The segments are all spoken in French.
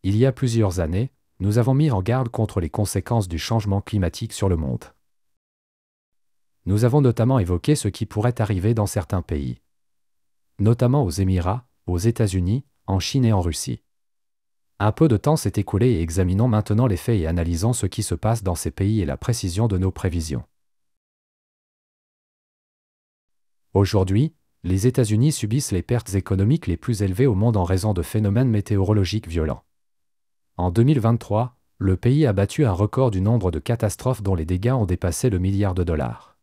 Il y a plusieurs années, nous avons mis en garde contre les conséquences du changement climatique sur le monde. Nous avons notamment évoqué ce qui pourrait arriver dans certains pays, notamment aux Émirats, aux États-Unis, en Chine et en Russie. Un peu de temps s'est écoulé et examinons maintenant les faits et analysons ce qui se passe dans ces pays et la précision de nos prévisions. Aujourd'hui, les États-Unis subissent les pertes économiques les plus élevées au monde en raison de phénomènes météorologiques violents. En 2023, le pays a battu un record du nombre de catastrophes dont les dégâts ont dépassé le milliard de dollars.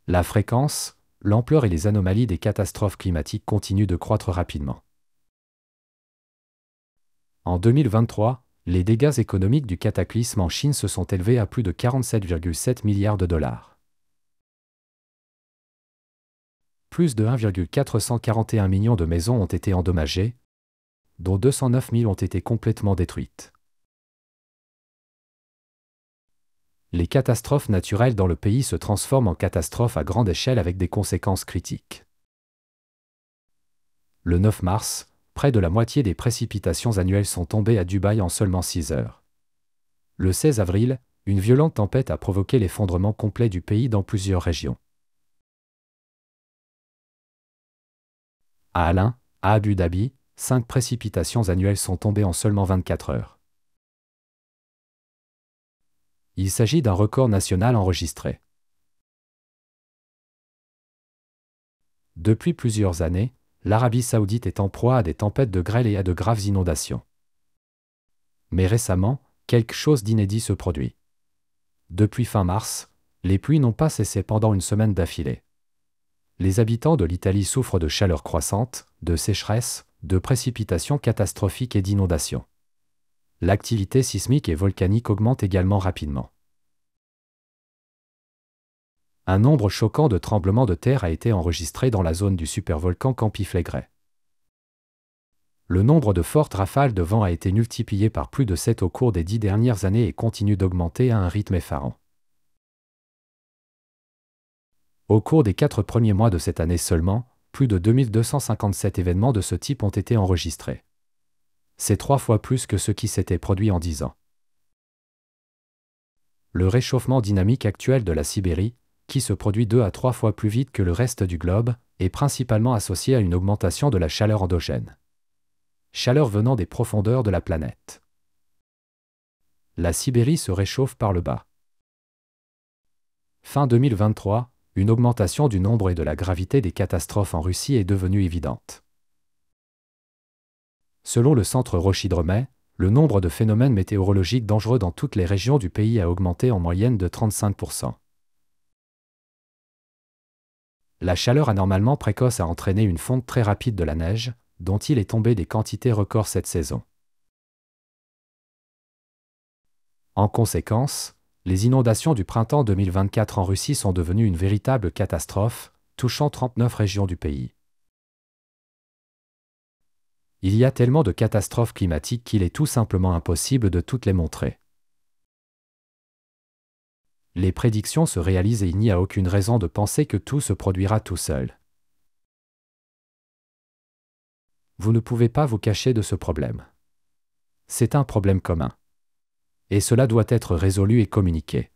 La fréquence, l'ampleur et les anomalies des catastrophes climatiques continuent de croître rapidement. En 2023, les dégâts économiques du cataclysme en Chine se sont élevés à plus de 47,7 milliards de dollars. Plus de 1,441 million de maisons ont été endommagées, dont 209 000 ont été complètement détruites. Les catastrophes naturelles dans le pays se transforment en catastrophes à grande échelle avec des conséquences critiques. Le 9 mars, près de la moitié des précipitations annuelles sont tombées à Dubaï en seulement 6 heures. Le 16 avril, une violente tempête a provoqué l'effondrement complet du pays dans plusieurs régions. À Alain, à Abu Dhabi, 5 précipitations annuelles sont tombées en seulement 24 heures. Il s'agit d'un record national enregistré. Depuis plusieurs années, l'Arabie Saoudite est en proie à des tempêtes de grêle et à de graves inondations. Mais récemment, quelque chose d'inédit se produit. Depuis fin mars, les pluies n'ont pas cessé pendant une semaine d'affilée. Les habitants de l'Italie souffrent de chaleur croissante, de sécheresse, de précipitations catastrophiques et d'inondations. L'activité sismique et volcanique augmente également rapidement. Un nombre choquant de tremblements de terre a été enregistré dans la zone du supervolcan Campiflégret. Le nombre de fortes rafales de vent a été multiplié par plus de 7 au cours des 10 dernières années et continue d'augmenter à un rythme effarant. Au cours des 4 premiers mois de cette année seulement, plus de 2257 événements de ce type ont été enregistrés. C'est 3 fois plus que ce qui s'était produit en 10 ans. Le réchauffement dynamique actuel de la Sibérie, qui se produit 2 à 3 fois plus vite que le reste du globe, est principalement associé à une augmentation de la chaleur endogène. Chaleur venant des profondeurs de la planète. La Sibérie se réchauffe par le bas. Fin 2023, une augmentation du nombre et de la gravité des catastrophes en Russie est devenue évidente. Selon le centre Rochidromet, le nombre de phénomènes météorologiques dangereux dans toutes les régions du pays a augmenté en moyenne de 35%. La chaleur anormalement précoce a entraîné une fonte très rapide de la neige, dont il est tombé des quantités records cette saison. En conséquence, les inondations du printemps 2024 en Russie sont devenues une véritable catastrophe, touchant 39 régions du pays. Il y a tellement de catastrophes climatiques qu'il est tout simplement impossible de toutes les montrer. Les prédictions se réalisent et il n'y a aucune raison de penser que tout se produira tout seul. Vous ne pouvez pas vous cacher de ce problème. C'est un problème commun. Et cela doit être résolu et communiqué.